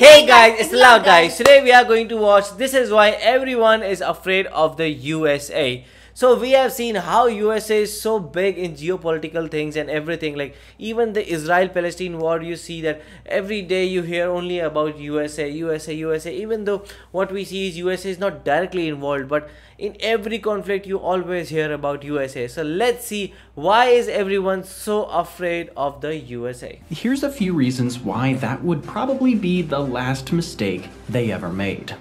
Hey guys, it's the Loud Guys. Today we are going to watch This Is Why Everyone is Afraid of the USA. So we have seen how USA is so big in geopolitical things and everything. Like even the Israel-Palestine war, you see that every day you hear only about USA. Even though what we see is USA is not directly involved, but in every conflict you always hear about USA. So let's see, why is everyone so afraid of the USA? Here's a few reasons why that would probably be the last mistake they ever made.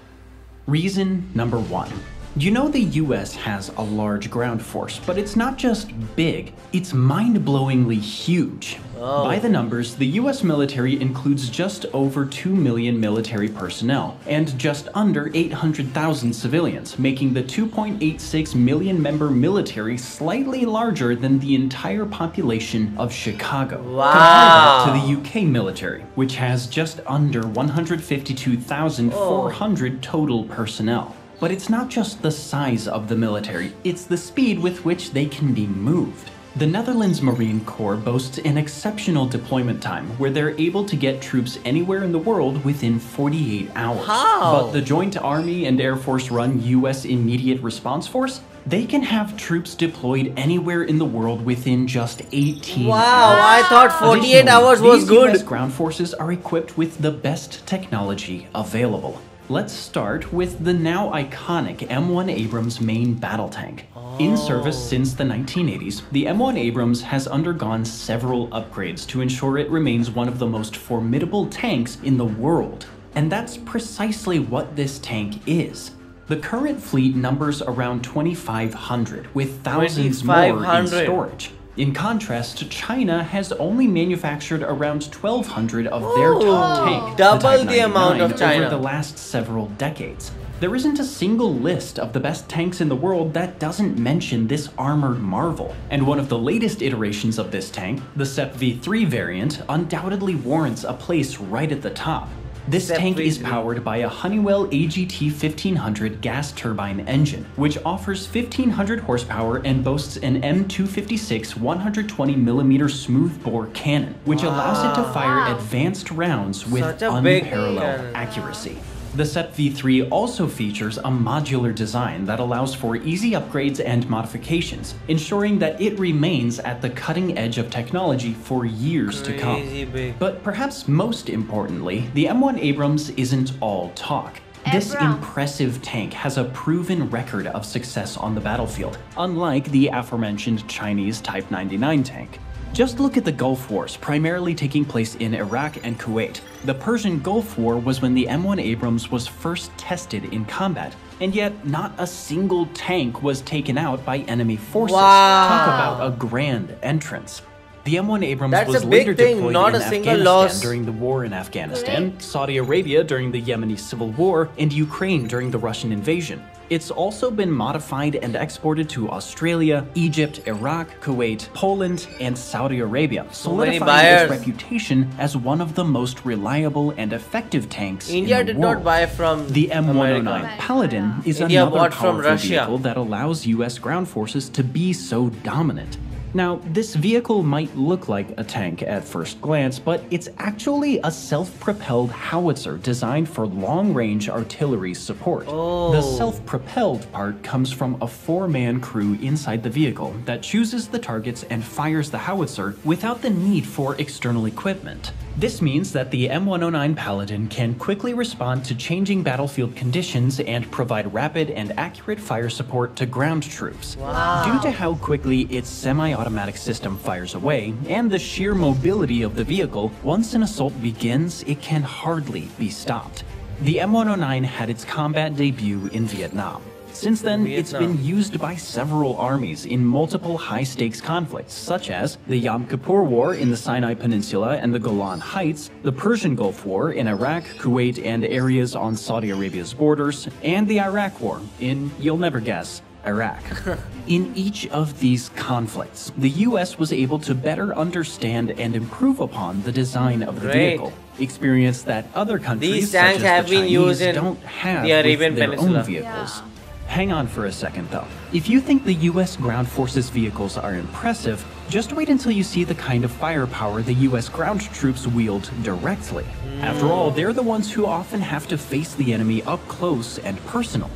Reason number one. You know the US has a large ground force, but it's not just big, it's mind-blowingly huge. By the numbers, the US military includes just over 2 million military personnel and just under 800,000 civilians, making the 2.86 million member military slightly larger than the entire population of Chicago. Wow. Compare that to the UK military, which has just under 152,400 total personnel. But it's not just the size of the military, it's the speed with which they can be moved. The Netherlands Marine Corps boasts an exceptional deployment time where they're able to get troops anywhere in the world within 48 hours. How? But the Joint Army and Air Force run US Immediate Response Force, they can have troops deployed anywhere in the world within just 18 Wow, hours. I thought 48 hours was good. These US ground forces are equipped with the best technology available. Let's start with the now iconic M1 Abrams main battle tank. In service since the 1980s, the M1 Abrams has undergone several upgrades to ensure it remains one of the most formidable tanks in the world. And that's precisely what this tank is. The current fleet numbers around 2,500, with thousands more in storage. In contrast, China has only manufactured around 1,200 of their top tank, double the amount of China, over the last several decades. There isn't a single list of the best tanks in the world that doesn't mention this armored marvel. And one of the latest iterations of this tank, the SEP V3 variant, undoubtedly warrants a place right at the top. This tank is powered by a Honeywell AGT 1500 gas turbine engine, which offers 1,500 horsepower and boasts an M256 120mm smoothbore cannon, which allows it to fire advanced rounds with unparalleled accuracy. The SEP V3 also features a modular design that allows for easy upgrades and modifications, ensuring that it remains at the cutting edge of technology for years to come. But perhaps most importantly, the M1 Abrams isn't all talk. This impressive tank has a proven record of success on the battlefield, unlike the aforementioned Chinese Type 99 tank. Just look at the Gulf Wars, primarily taking place in Iraq and Kuwait. The Persian Gulf War was when the M1 Abrams was first tested in combat, and yet not a single tank was taken out by enemy forces. Talk about a grand entrance. The M1 Abrams was later deployed in Afghanistan during the war in Afghanistan, Saudi Arabia during the Yemeni civil war, and Ukraine during the Russian invasion. It's also been modified and exported to Australia, Egypt, Iraq, Kuwait, Poland, and Saudi Arabia, solidifying its reputation as one of the most reliable and effective tanks in the world. Did not buy from the M109 Paladin is another powerful vehicle that allows US ground forces to be so dominant. Now, this vehicle might look like a tank at first glance, but it's actually a self-propelled howitzer designed for long-range artillery support. The self-propelled part comes from a 4-man crew inside the vehicle that chooses the targets and fires the howitzer without the need for external equipment. This means that the M109 Paladin can quickly respond to changing battlefield conditions and provide rapid and accurate fire support to ground troops. Due to how quickly its semi-automatic system fires away, and the sheer mobility of the vehicle, once an assault begins, it can hardly be stopped. The M109 had its combat debut in Vietnam. Since then, it's been used by several armies in multiple high-stakes conflicts, such as the Yom Kippur War in the Sinai Peninsula and the Golan Heights, the Persian Gulf War in Iraq, Kuwait, and areas on Saudi Arabia's borders, and the Iraq War in, you'll never guess, Iraq. In each of these conflicts, the US was able to better understand and improve upon the design of the vehicle, experience that other countries such as the Chinese don't have with their own vehicles. Hang on for a second though. If you think the US ground forces vehicles are impressive, Just wait until you see the kind of firepower the US ground troops wield directly. After all, they're the ones who often have to face the enemy up close and personal.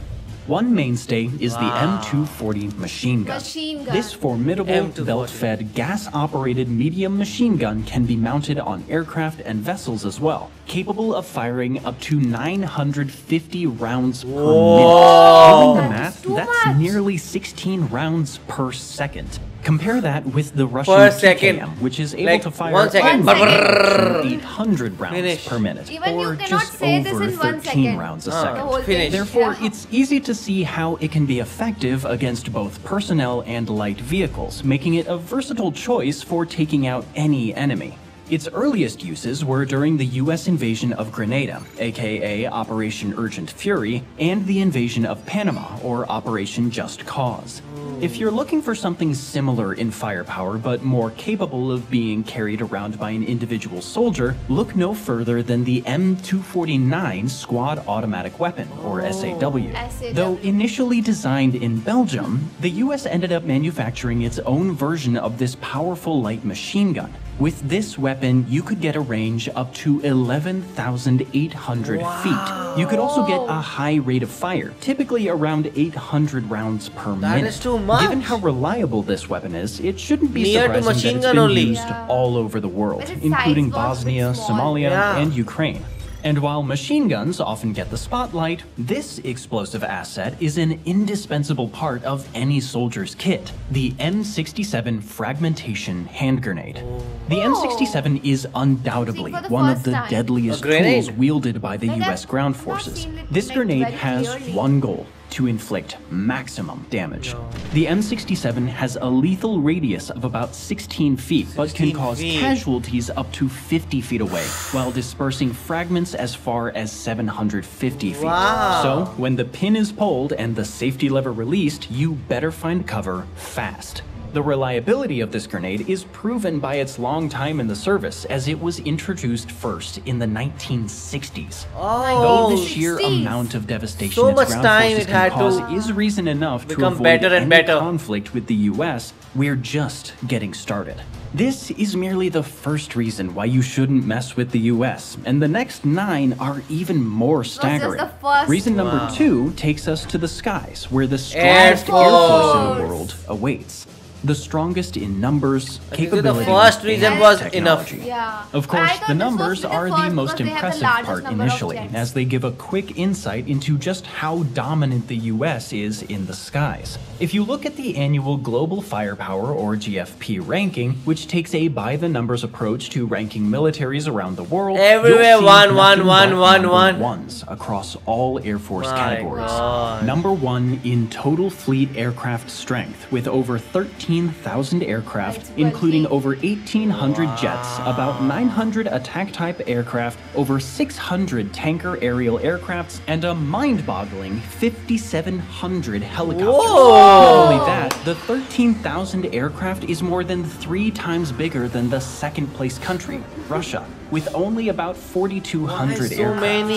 One mainstay is the M240 machine gun. This formidable belt-fed, gas-operated medium machine gun can be mounted on aircraft and vessels as well, capable of firing up to 950 rounds per minute. Doing the math, that's nearly 16 rounds per second. Compare that with the Russian PKM, which is able to fire 800 rounds per minute, or just over 13 rounds a second. Therefore, it's easy to see how it can be effective against both personnel and light vehicles, making it a versatile choice for taking out any enemy. Its earliest uses were during the US invasion of Grenada, aka Operation Urgent Fury, and the invasion of Panama, or Operation Just Cause. If you're looking for something similar in firepower but more capable of being carried around by an individual soldier, look no further than the M249 Squad Automatic Weapon, or SAW. Though initially designed in Belgium, the US ended up manufacturing its own version of this powerful light machine gun. With this weapon, you could get a range up to 11,800 feet. You could also get a high rate of fire, typically around 800 rounds per minute. That is too much. Given how reliable this weapon is, it shouldn't be surprising that it's been used all over the world, including Bosnia, Somalia, and Ukraine. And while machine guns often get the spotlight, this explosive asset is an indispensable part of any soldier's kit, the M67 fragmentation hand grenade. The M67 is undoubtedly one of the deadliest tools wielded by the US ground forces. This grenade has one goal: to inflict maximum damage. The M67 has a lethal radius of about 16 feet, but can cause casualties up to 50 feet away, while dispersing fragments as far as 750 feet. So, when the pin is pulled and the safety lever released, you better find cover fast. The reliability of this grenade is proven by its long time in the service, as it was introduced first in the 1960s. Though the sheer amount of devastation its ground forces can cause is reason enough to avoid any conflict with the US, we're just getting started. This is merely the first reason why you shouldn't mess with the US, and the next 9 are even more staggering. Reason number 2 takes us to the skies, where the strongest Air Force in the world awaits. The strongest in numbers, capability, and technology. Of course, the numbers are the most impressive part initially, as they give a quick insight into just how dominant the US is in the skies. If you look at the annual Global Firepower, or GFP ranking, which takes a by-the-numbers approach to ranking militaries around the world, everywhere ones across all Air Force categories. Number 1 in total fleet aircraft strength, with over 13,000 aircraft, including over 1,800 jets, about 900 attack-type aircraft, over 600 tanker aerial aircrafts, and a mind-boggling 5,700 helicopters. Not only that, the 13,000 aircraft is more than 3 times bigger than the second-place country, Russia, with only about 4,200 aircraft.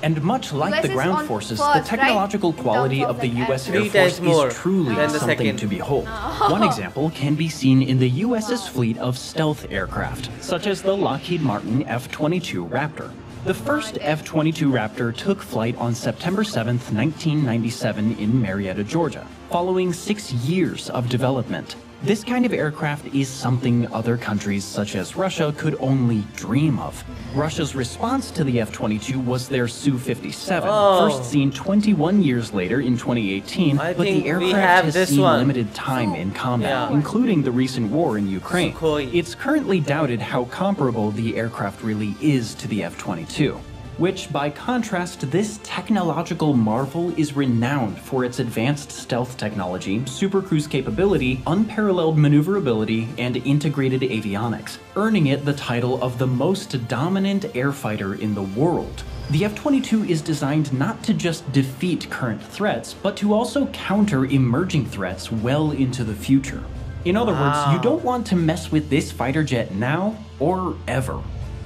And much like the ground forces, the technological quality of the US Air Force is truly something to behold. One example can be seen in the US's fleet of stealth aircraft, such as the Lockheed Martin F-22 Raptor. The first F-22 Raptor took flight on September 7, 1997 in Marietta, Georgia, following 6 years of development. This kind of aircraft is something other countries such as Russia could only dream of. Russia's response to the F-22 was their Su-57, first seen 21 years later in 2018, but the aircraft has seen limited time in combat, including the recent war in Ukraine. It's currently doubted how comparable the aircraft really is to the F-22. Which, by contrast, this technological marvel is renowned for its advanced stealth technology, supercruise capability, unparalleled maneuverability, and integrated avionics, earning it the title of the most dominant air fighter in the world. The F-22 is designed not to just defeat current threats, but to also counter emerging threats well into the future. In other words, you don't want to mess with this fighter jet now or ever.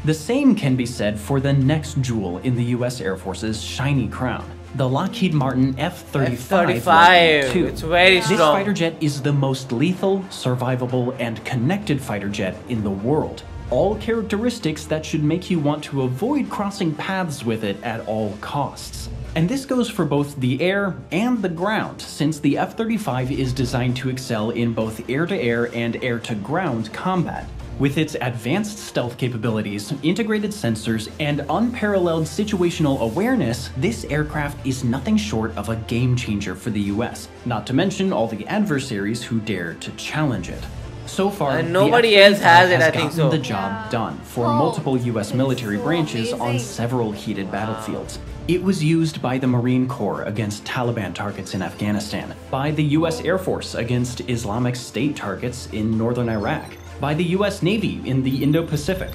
The same can be said for the next jewel in the US Air Force's shiny crown, the Lockheed Martin F-35 Lightning II. It's very strong. This fighter jet is the most lethal, survivable, and connected fighter jet in the world. All characteristics that should make you want to avoid crossing paths with it at all costs. And this goes for both the air and the ground, since the F-35 is designed to excel in both air-to-air and air-to-ground combat. With its advanced stealth capabilities, integrated sensors, and unparalleled situational awareness, this aircraft is nothing short of a game-changer for the US, not to mention all the adversaries who dare to challenge it. So far, and nobody else has it, I think so. The job done for multiple US military branches on several heated battlefields. It was used by the Marine Corps against Taliban targets in Afghanistan, by the US Air Force against Islamic State targets in northern Iraq, by the US Navy in the Indo-Pacific.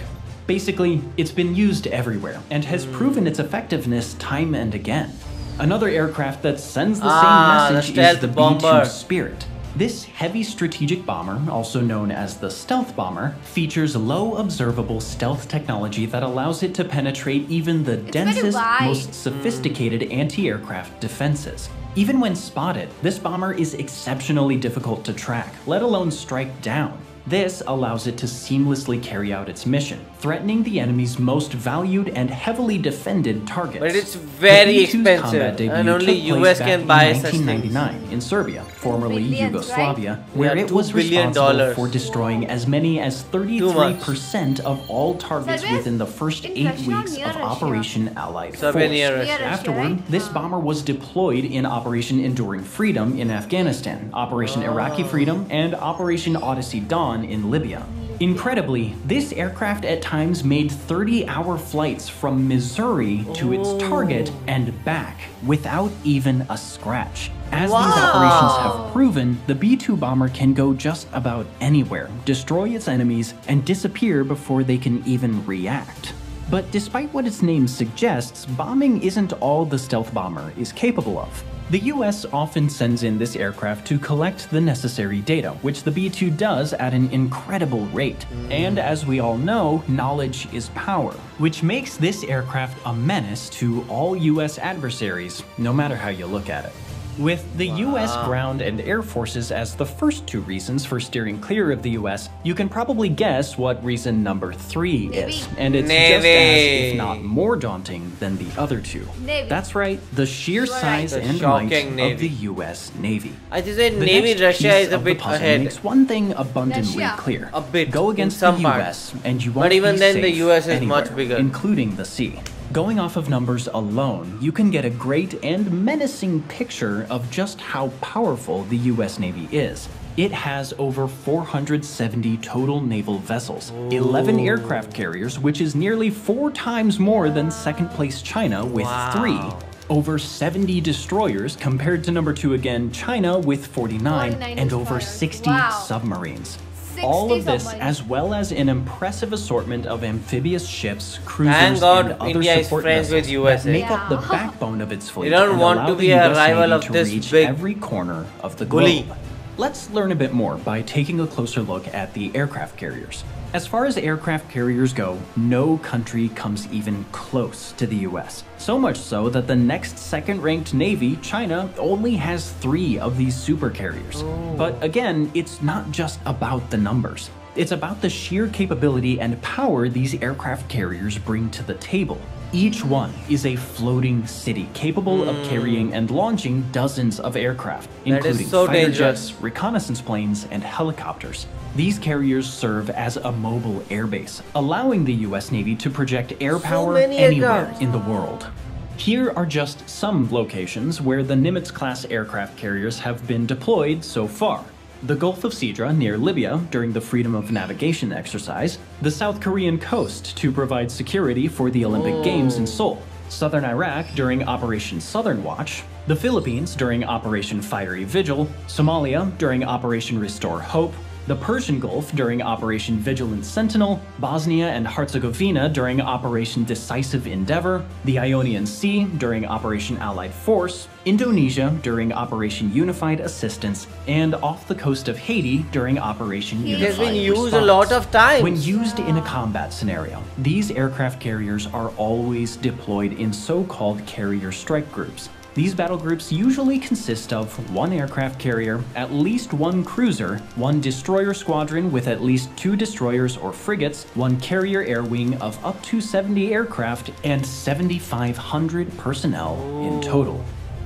Basically, it's been used everywhere and has proven its effectiveness time and again. Another aircraft that sends the same message is the B-2 Spirit. This heavy strategic bomber, also known as the stealth bomber, features low observable stealth technology that allows it to penetrate even the densest, most sophisticated anti-aircraft defenses. Even when spotted, this bomber is exceptionally difficult to track, let alone strike down. This allows it to seamlessly carry out its mission, threatening the enemy's most valued and heavily defended targets. But it's very expensive, and only US can buy such things. 1999 in Serbia, formerly Yugoslavia, where it was responsible for destroying as many as 33% of all targets within the first 8 weeks of Operation Allied Force. Afterward, this bomber was deployed in Operation Enduring Freedom in Afghanistan, Operation Iraqi Freedom, and Operation Odyssey Dawn in Libya. Incredibly, this aircraft at times made 30-hour flights from Missouri to its target and back without even a scratch. As these operations have proven, the B-2 bomber can go just about anywhere, destroy its enemies, and disappear before they can even react. But despite what its name suggests, bombing isn't all the stealth bomber is capable of. The US often sends in this aircraft to collect the necessary data, which the B-2 does at an incredible rate. And as we all know, knowledge is power, which makes this aircraft a menace to all US adversaries, no matter how you look at it. With the US ground and air forces as the first two reasons for steering clear of the US, you can probably guess what reason number 3 is. And it's just as, if not more daunting than the other two. That's right, the sheer size and might of the US Navy. I just said Navy Russia is a bit ahead. Makes one thing abundantly clear. A bit. Go against the US and you won't But even be then safe the US is anywhere, much bigger. including the sea. Going off of numbers alone, you can get a great and menacing picture of just how powerful the US Navy is. It has over 470 total naval vessels, 11 aircraft carriers, which is nearly 4 times more than second-place China with 3. Over 70 destroyers compared to number 2 again, China with 49, and over 60 submarines. All of this, as well as an impressive assortment of amphibious ships, cruisers, and other India support is with vessels that make up the backbone of its fleet. You don't want to be a rival of this big every corner of the globe. Let's learn a bit more by taking a closer look at the aircraft carriers. As far as aircraft carriers go, no country comes even close to the US. So much so that the next second-ranked navy, China, only has 3 of these super carriers. But again, it's not just about the numbers. It's about the sheer capability and power these aircraft carriers bring to the table. Each one is a floating city capable of carrying and launching dozens of aircraft, including fighter jets, reconnaissance planes, and helicopters. These carriers serve as a mobile airbase, allowing the US Navy to project air power anywhere in the world. Here are just some locations where the Nimitz-class aircraft carriers have been deployed so far. The Gulf of Sidra near Libya during the Freedom of Navigation exercise, the South Korean coast to provide security for the Olympic Games in Seoul, Southern Iraq during Operation Southern Watch, the Philippines during Operation Fiery Vigil, Somalia during Operation Restore Hope, the Persian Gulf during Operation Vigilant Sentinel, Bosnia and Herzegovina during Operation Decisive Endeavor, the Ionian Sea during Operation Allied Force, Indonesia during Operation Unified Assistance, and off the coast of Haiti during Operation Unified Response. It has been used a lot of times. When used in a combat scenario, these aircraft carriers are always deployed in so-called carrier strike groups. These battle groups usually consist of one aircraft carrier, at least one cruiser, one destroyer squadron with at least 2 destroyers or frigates, one carrier air wing of up to 70 aircraft, and 7,500 personnel in total.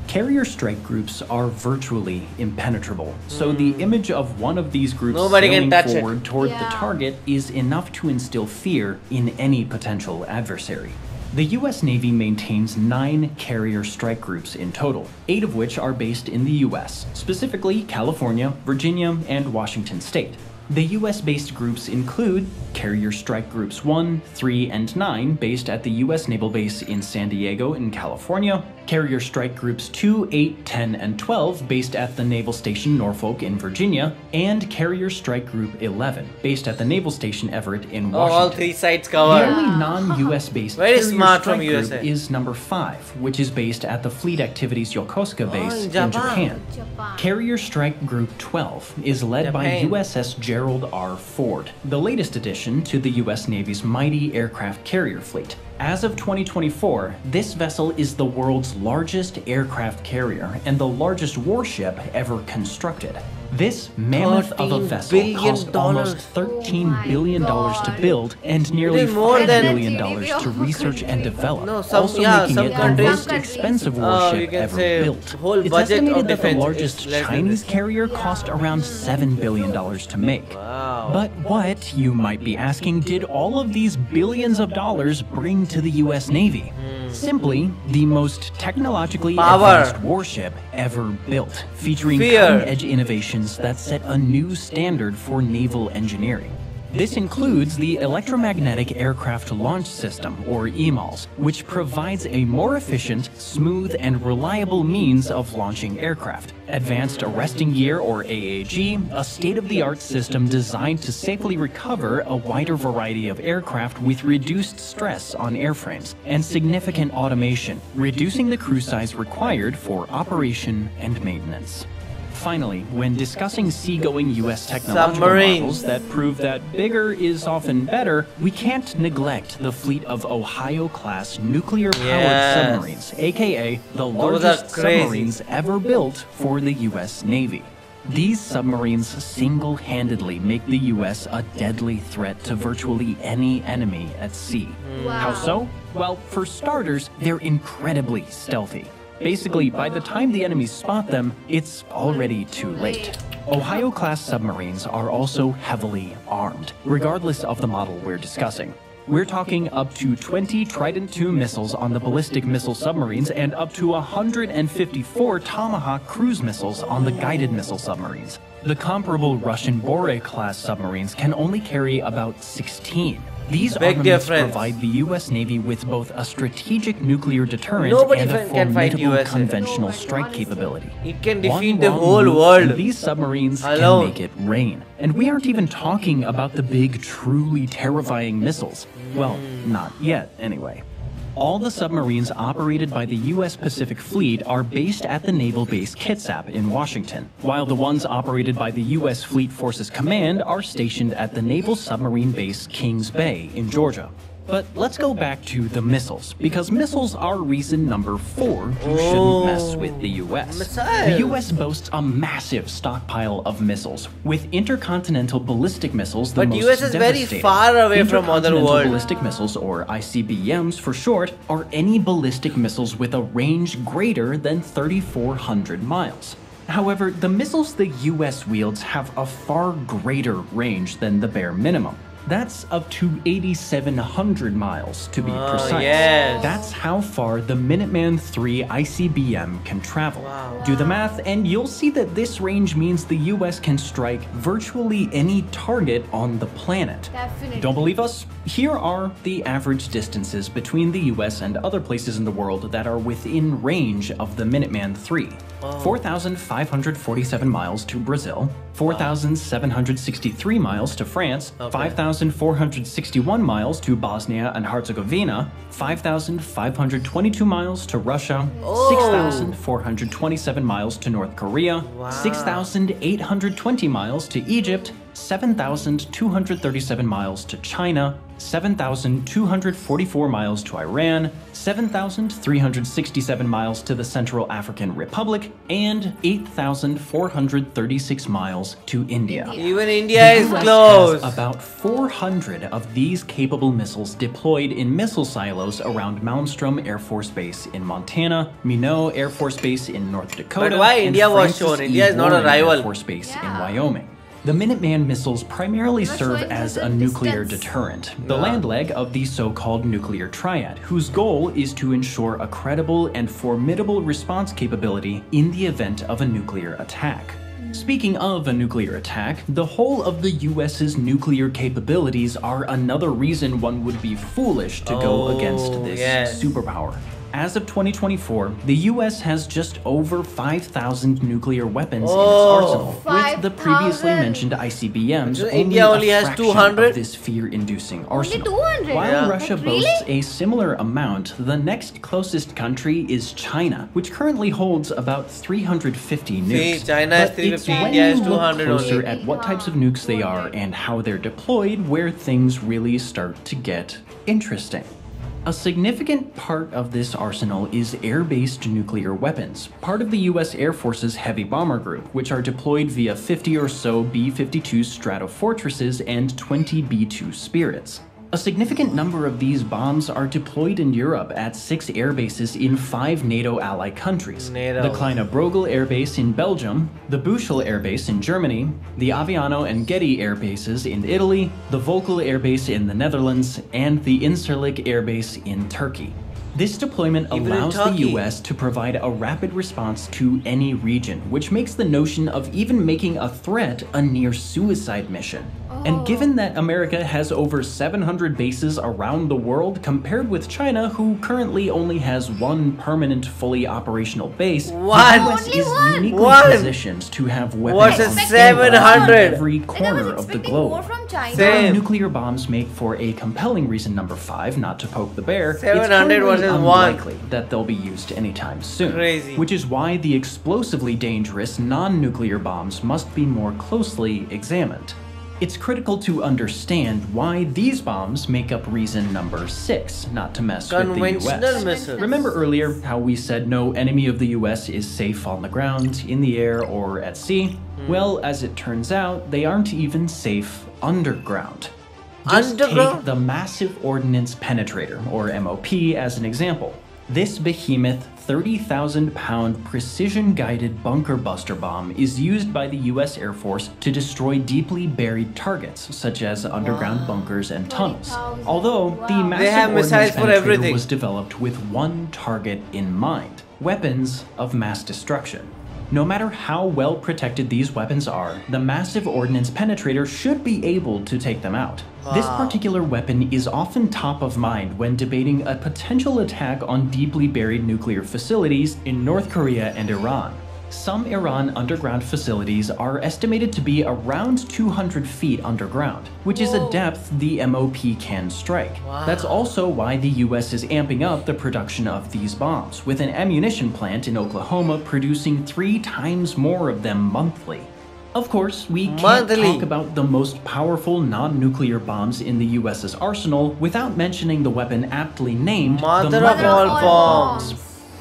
Carrier strike groups are virtually impenetrable, so the image of one of these groups sailing forward toward the target is enough to instill fear in any potential adversary. The US Navy maintains 9 carrier strike groups in total, 8 of which are based in the US, specifically California, Virginia, and Washington State. The US-based groups include Carrier Strike Groups 1, 3, and 9 based at the US Naval Base in San Diego in California, Carrier Strike Groups 2, 8, 10, and 12 based at the Naval Station Norfolk in Virginia, and Carrier Strike Group 11 based at the Naval Station Everett in Washington. All 3 sides covered. The only non-US based Very Carrier smart Strike from Group USA. is number 5, which is based at the Fleet Activities Yokosuka base in Japan. Carrier Strike Group 12 is led by USS Gerald R. Ford, the latest addition to the US Navy's mighty aircraft carrier fleet. As of 2024, this vessel is the world's largest aircraft carrier and the largest warship ever constructed. This mammoth of a vessel cost almost $13 billion to build and nearly $5 billion to research and develop, also making it the most expensive warship ever built. It's estimated that the largest Chinese carrier cost around $7 billion to make. But what, you might be asking, did all of these billions of dollars bring to the US Navy? Simply, the most technologically advanced warship ever built, featuring cutting-edge innovations that set a new standard for naval engineering. This includes the Electromagnetic Aircraft Launch System, or EMALS, which provides a more efficient, smooth, and reliable means of launching aircraft. Advanced Arresting Gear, or AAG, a state-of-the-art system designed to safely recover a wider variety of aircraft with reduced stress on airframes, and significant automation, reducing the crew size required for operation and maintenance. Finally, when discussing seagoing US technological models that prove that bigger is often better, we can't neglect the fleet of Ohio-class nuclear-powered submarines, aka the largest submarines ever built for the US Navy. These submarines single-handedly make the US a deadly threat to virtually any enemy at sea. How so? Well, for starters, they're incredibly stealthy. Basically, by the time the enemies spot them, it's already too late. Ohio-class submarines are also heavily armed, regardless of the model we're discussing. We're talking up to 20 Trident II missiles on the ballistic missile submarines and up to 154 Tomahawk cruise missiles on the guided missile submarines. The comparable Russian Bore-class submarines can only carry about 16. These armaments provide the US Navy with both a strategic nuclear deterrent and a formidable conventional strike capability. It can defeat the whole world. These submarines can make it rain. And we aren't even talking about the big, truly terrifying missiles. Well, not yet, anyway. All the submarines operated by the U.S. Pacific Fleet are based at the Naval Base Kitsap in Washington, while the ones operated by the U.S. Fleet Forces Command are stationed at the Naval Submarine Base Kings Bay in Georgia. But let's go back to the missiles, because missiles are reason number 4 you shouldn't mess with the US. The US boasts a massive stockpile of missiles, with intercontinental ballistic missiles the most US is very far away from other world. Ballistic missiles, or ICBMs for short, are any ballistic missiles with a range greater than 3,400 miles. However, the missiles the US wields have a far greater range than the bare minimum. That's up to 8,700 miles, to be precise. Yes. That's how far the Minuteman III ICBM can travel. Wow. Do the math, and you'll see that this range means the US can strike virtually any target on the planet. Definitely. Don't believe us? Here are the average distances between the US and other places in the world that are within range of the Minuteman III. 4,547 miles to Brazil, 4,763 miles to France, 5,461 miles to Bosnia and Herzegovina, 5,522 miles to Russia, 6,427 miles to North Korea, 6,820 miles to Egypt, 7,237 miles to China, 7,244 miles to Iran, 7,367 miles to the Central African Republic, and 8,436 miles to India. Even India is close. Has about 400 of these capable missiles deployed in missile silos around Malmstrom Air Force Base in Montana, Minot Air Force Base in North Dakota, but why and India was Francis shown? E. India is not a Warren rival. Air Force Base in Wyoming. The Minuteman missiles primarily serve as a nuclear deterrent, the land leg of the so-called nuclear triad, whose goal is to ensure a credible and formidable response capability in the event of a nuclear attack. Speaking of a nuclear attack, the whole of the US's nuclear capabilities are another reason one would be foolish to go against this superpower. As of 2024, the US has just over 5,000 nuclear weapons in its arsenal, with the previously mentioned ICBMs only a fraction 200? of this fear-inducing arsenal. 200? While Russia boasts a similar amount, the next closest country is China, which currently holds about 350 nukes. China has But 350, it's when India has you look 200 closer only. at what types of nukes they are and how they're deployed where things really start to get interesting. A significant part of this arsenal is air-based nuclear weapons, part of the US Air Force's heavy bomber group, which are deployed via 50 or so B-52 Stratofortresses and 20 B-2 Spirits. A significant number of these bombs are deployed in Europe at 6 air bases in 5 NATO ally countries. The Kleine Brogel Air Base in Belgium, the Buchel Air Base in Germany, the Aviano and Getty Air Bases in Italy, the Volkel Air Base in the Netherlands, and the Incirlik Air Base in Turkey. This deployment allows the US to provide a rapid response to any region, which makes the notion of even making a threat a near-suicide mission. And given that America has over 700 bases around the world compared with China, who currently only has 1 permanent, fully operational base, the US is uniquely positioned to have weapons in 700? every corner of the globe. Nuclear bombs make for a compelling reason number 5 not to poke the bear. 700 versus 1. Unlikely that they'll be used anytime soon. Which is why the explosively dangerous non-nuclear bombs must be more closely examined. It's critical to understand why these bombs make up reason number 6 not to mess with the US. Remember earlier how we said no enemy of the US is safe on the ground, in the air, or at sea? Well, as it turns out, they aren't even safe underground. Just take the Massive Ordnance Penetrator, or MOP, as an example. This behemoth 30,000-pound precision-guided bunker buster bomb is used by the US Air Force to destroy deeply buried targets, such as underground bunkers and tunnels. Although, the Massive Ordnance Penetrator was developed with one target in mind: weapons of mass destruction. No matter how well protected these weapons are, the Massive Ordnance Penetrator should be able to take them out. This particular weapon is often top of mind when debating a potential attack on deeply buried nuclear facilities in North Korea and Iran. Some Iran underground facilities are estimated to be around 200 feet underground, which is a depth the MOP can strike. That's also why the US is amping up the production of these bombs, with an ammunition plant in Oklahoma producing 3 times more of them monthly. Of course, we can't talk about the most powerful non-nuclear bombs in the US's arsenal without mentioning the weapon aptly named the Mother of all bombs.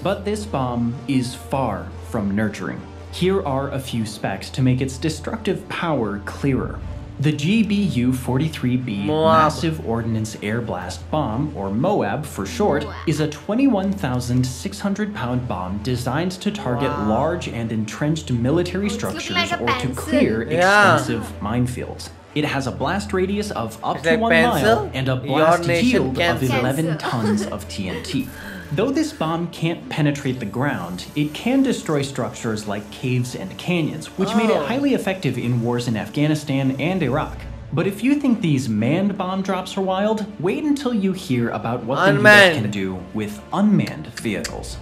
But this bomb is far from nurturing. Here are a few specs to make its destructive power clearer. The GBU-43B Massive Ordnance Air Blast Bomb, or MOAB for short, is a 21,600-pound bomb designed to target large and entrenched military structures or to clear extensive minefields. It has a blast radius of up to 1 mile and a blast yield of 11 tons of TNT. Though this bomb can't penetrate the ground, it can destroy structures like caves and canyons, which made it highly effective in wars in Afghanistan and Iraq. But if you think these manned bomb drops are wild, wait until you hear about what the US can do with unmanned vehicles.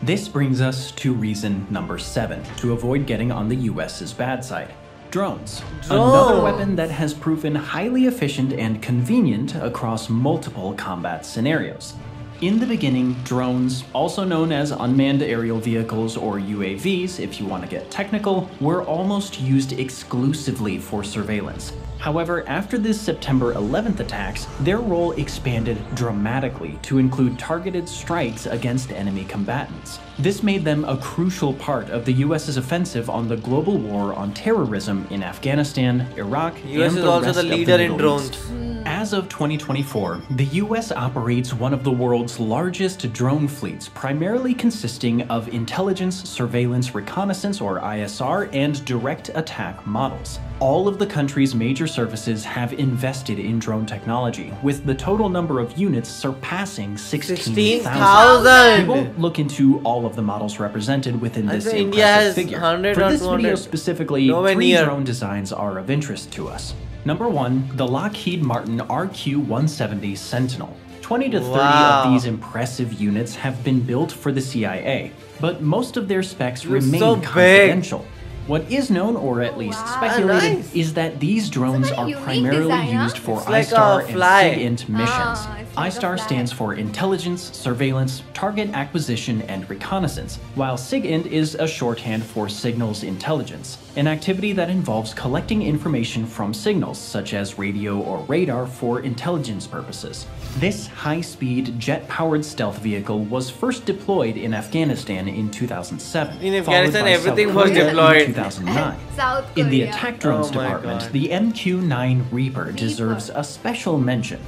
This brings us to reason number 7, to avoid getting on the US's bad side. drones. Another weapon that has proven highly efficient and convenient across multiple combat scenarios. In the beginning, drones, also known as unmanned aerial vehicles or UAVs if you want to get technical, were almost used exclusively for surveillance. However, after the September 11th attacks, their role expanded dramatically to include targeted strikes against enemy combatants. This made them a crucial part of the US's offensive on the global war on terrorism in Afghanistan, Iraq, US and is the also rest the of the leader in Middle drones. East. As of 2024, the US operates one of the world's largest drone fleets, primarily consisting of intelligence, surveillance, reconnaissance or ISR, and direct attack models. All of the country's major services have invested in drone technology, with the total number of units surpassing 16,000. We won't look into all of the models represented within this impressive figure. For this video specifically, 3 drone designs are of interest to us. Number 1, the Lockheed Martin RQ-170 Sentinel. 20 to 30 of these impressive units have been built for the CIA, but most of their specs remain confidential. What is known, or at least speculated, is that these drones are primarily used for ISTAR and SIGINT missions. ISTAR stands for Intelligence, Surveillance, Target Acquisition, and Reconnaissance, while SIGINT is a shorthand for Signals Intelligence, an activity that involves collecting information from signals, such as radio or radar, for intelligence purposes. This high-speed, jet-powered stealth vehicle was first deployed in Afghanistan in 2007. In Afghanistan, everything was deployed in 2009. In the attack drones department, the MQ-9 Reaper deserves a special mention.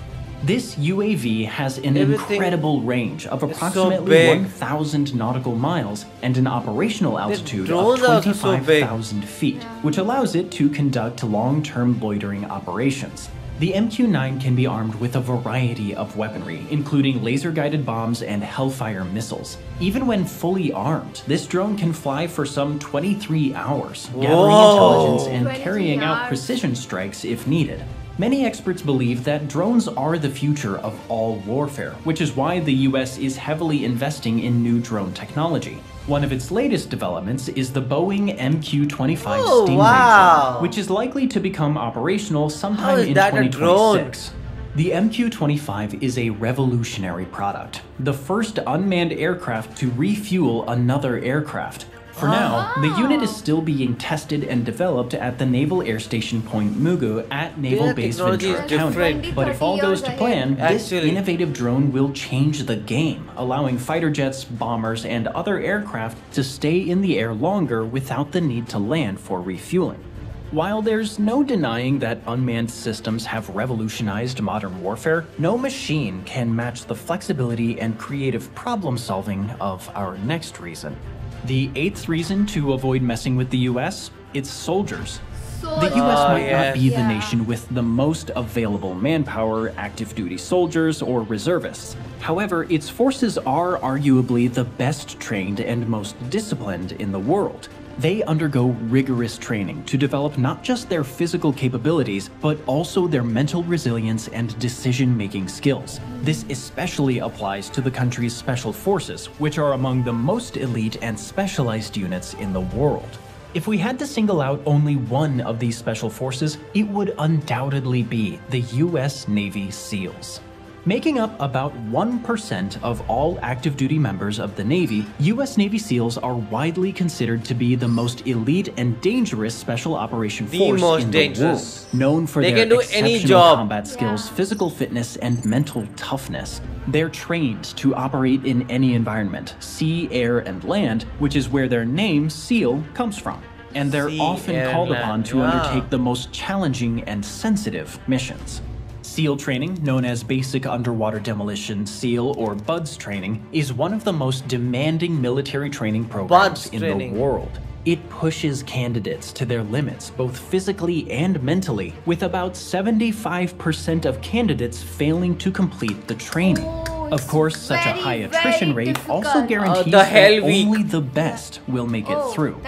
This UAV has an incredible range of approximately 1,000 nautical miles and an operational altitude of 25,000 feet, which allows it to conduct long-term loitering operations. The MQ-9 can be armed with a variety of weaponry, including laser-guided bombs and Hellfire missiles. Even when fully armed, this drone can fly for some 23 hours, gathering intelligence and carrying out precision strikes if needed. Many experts believe that drones are the future of all warfare, which is why the US is heavily investing in new drone technology. One of its latest developments is the Boeing MQ-25 Stingray drone, which is likely to become operational sometime in 2026. The MQ-25 is a revolutionary product, the first unmanned aircraft to refuel another aircraft. For now, the unit is still being tested and developed at the Naval Air Station Point Mugu at Naval Base Ventura County. But if all goes to plan, this innovative drone will change the game, allowing fighter jets, bombers, and other aircraft to stay in the air longer without the need to land for refueling. While there's no denying that unmanned systems have revolutionized modern warfare, no machine can match the flexibility and creative problem-solving of our next reason. The 8th reason to avoid messing with the US? It's soldiers. The US might not be the nation with the most available manpower, active duty soldiers, or reservists. However, its forces are arguably the best trained and most disciplined in the world. They undergo rigorous training to develop not just their physical capabilities, but also their mental resilience and decision-making skills. This especially applies to the country's special forces, which are among the most elite and specialized units in the world. If we had to single out only one of these special forces, it would undoubtedly be the US Navy SEALs. Making up about 1% of all active duty members of the Navy, US Navy SEALs are widely considered to be the most elite and dangerous special operation force in the world, known for their exceptional combat skills, physical fitness, and mental toughness. They're trained to operate in any environment, sea, air, and land, which is where their name, SEAL, comes from. And they're often called upon to undertake the most challenging and sensitive missions. SEAL training, known as Basic Underwater Demolition SEAL or BUDS training, is one of the most demanding military training programs in the world. It pushes candidates to their limits, both physically and mentally, with about 75% of candidates failing to complete the training. Of course, such a high attrition rate also guarantees that only the best will make it through.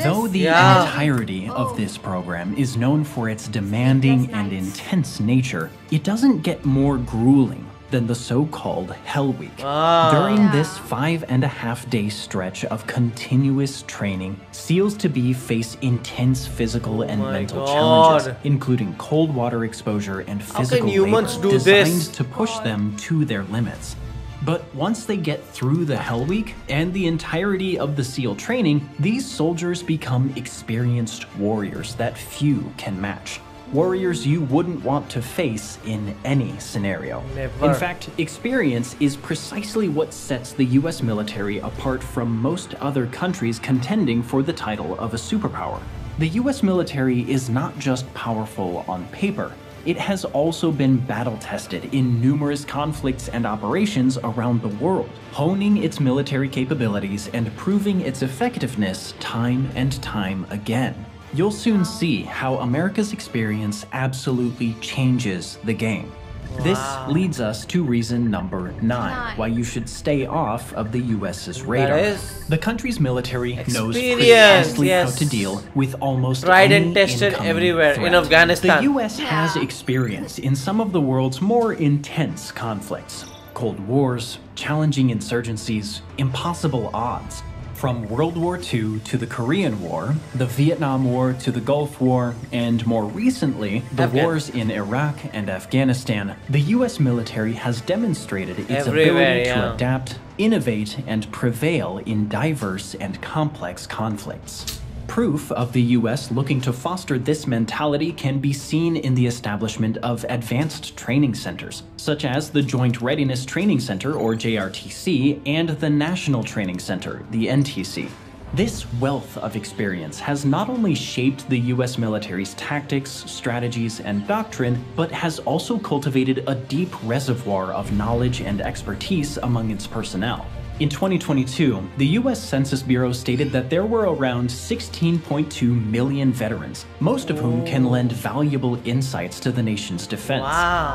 Though the entirety of this program is known for its demanding and intense nature, it doesn't get more grueling. than the so-called Hell Week. Ah. During this 5.5-day stretch of continuous training, SEALs to be face intense physical and mental challenges, including cold water exposure and physical labor designed to push them to their limits. But once they get through the Hell Week and the entirety of the SEAL training, these soldiers become experienced warriors that few can match. Warriors you wouldn't want to face in any scenario. Never. In fact, experience is precisely what sets the US military apart from most other countries contending for the title of a superpower. The US military is not just powerful on paper. It has also been battle-tested in numerous conflicts and operations around the world, honing its military capabilities and proving its effectiveness time and time again. You'll soon see how America's experience absolutely changes the game. This leads us to reason number 9, why you should stay off of the US's radar. The country's military knows precisely how to deal with almost any tested everywhere threat. in Afghanistan. The US has experience in some of the world's more intense conflicts. Cold wars, challenging insurgencies, impossible odds. From World War II to the Korean War, the Vietnam War to the Gulf War, and more recently, the wars in Iraq and Afghanistan, the US military has demonstrated its ability to adapt, innovate, and prevail in diverse and complex conflicts. Proof of the US looking to foster this mentality can be seen in the establishment of advanced training centers, such as the Joint Readiness Training Center, or JRTC, and the National Training Center, the NTC. This wealth of experience has not only shaped the US military's tactics, strategies, and doctrine, but has also cultivated a deep reservoir of knowledge and expertise among its personnel. In 2022, the US Census Bureau stated that there were around 16.2 million veterans, most of whom can lend valuable insights to the nation's defense.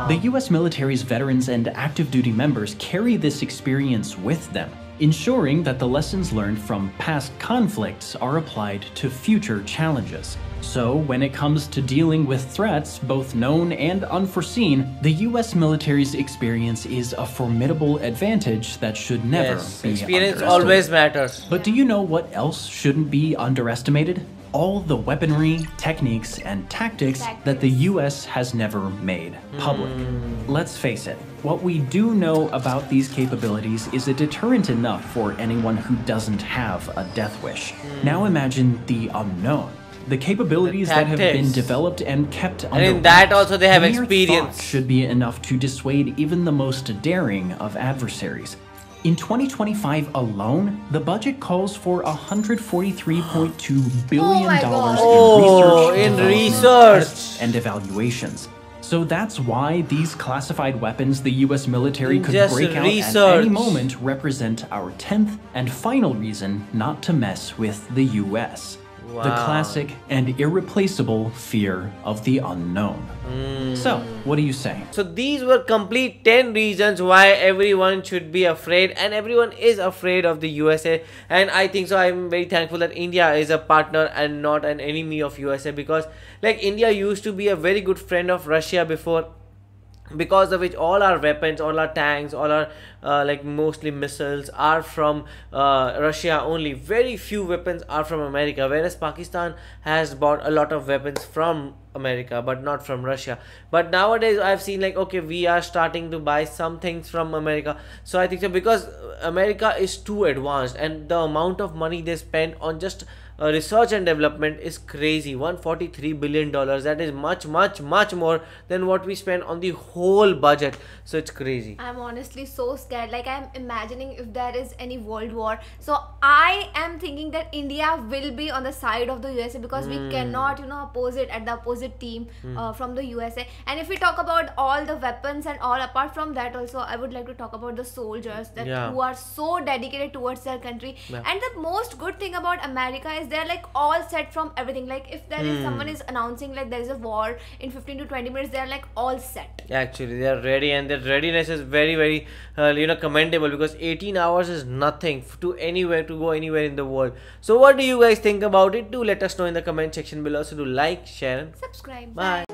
The US military's veterans and active duty members carry this experience with them, ensuring that the lessons learned from past conflicts are applied to future challenges. So, when it comes to dealing with threats, both known and unforeseen, the US military's experience is a formidable advantage that should never be experience always matters. But do you know what else shouldn't be underestimated? All the weaponry, techniques, and tactics that the US has never made public. Let's face it, what we do know about these capabilities is a deterrent enough for anyone who doesn't have a death wish. Now imagine the unknown. The capabilities that have been developed and kept under and in that also they have mere experience. Thought should be enough to dissuade even the most daring of adversaries. In 2025 alone, the budget calls for $143.2 billion in research and evaluations. So that's why these classified weapons the US military could break out at any moment represent our 10th and final reason not to mess with the US. The classic and irreplaceable fear of the unknown. So, what do you say? So these were complete 10 reasons why everyone should be afraid, and everyone is afraid of the USA. And I think so I'm very thankful that India is a partner and not an enemy of USA, because like India used to be a very good friend of Russia before, because of which all our weapons, all our tanks, all our like mostly missiles are from Russia only. Very few weapons are from America, whereas Pakistan has bought a lot of weapons from America but not from Russia. But nowadays I've seen like, okay, we are starting to buy some things from America. So I think so, because America is too advanced, and the amount of money they spend on just research and development is crazy. $143 billion, that is much more than what we spend on the whole budget. So it's crazy. I'm honestly so scared. Like, I'm imagining if there is any world war. So I am thinking that India will be on the side of the USA, because we cannot, oppose it at the opposite team from the USA. And if we talk about all the weapons and all, apart from that also, I would like to talk about the soldiers that who are so dedicated towards their country. And the most good thing about America is they're like all set from everything. Like if there is someone is announcing like there is a war in 15 to 20 minutes, they're like all set. Actually, they are ready, and their readiness is very commendable, because 18 hours is nothing to go anywhere in the world. So what do you guys think about it? Do let us know in the comment section below. So do like, share, and Subscribe. bye.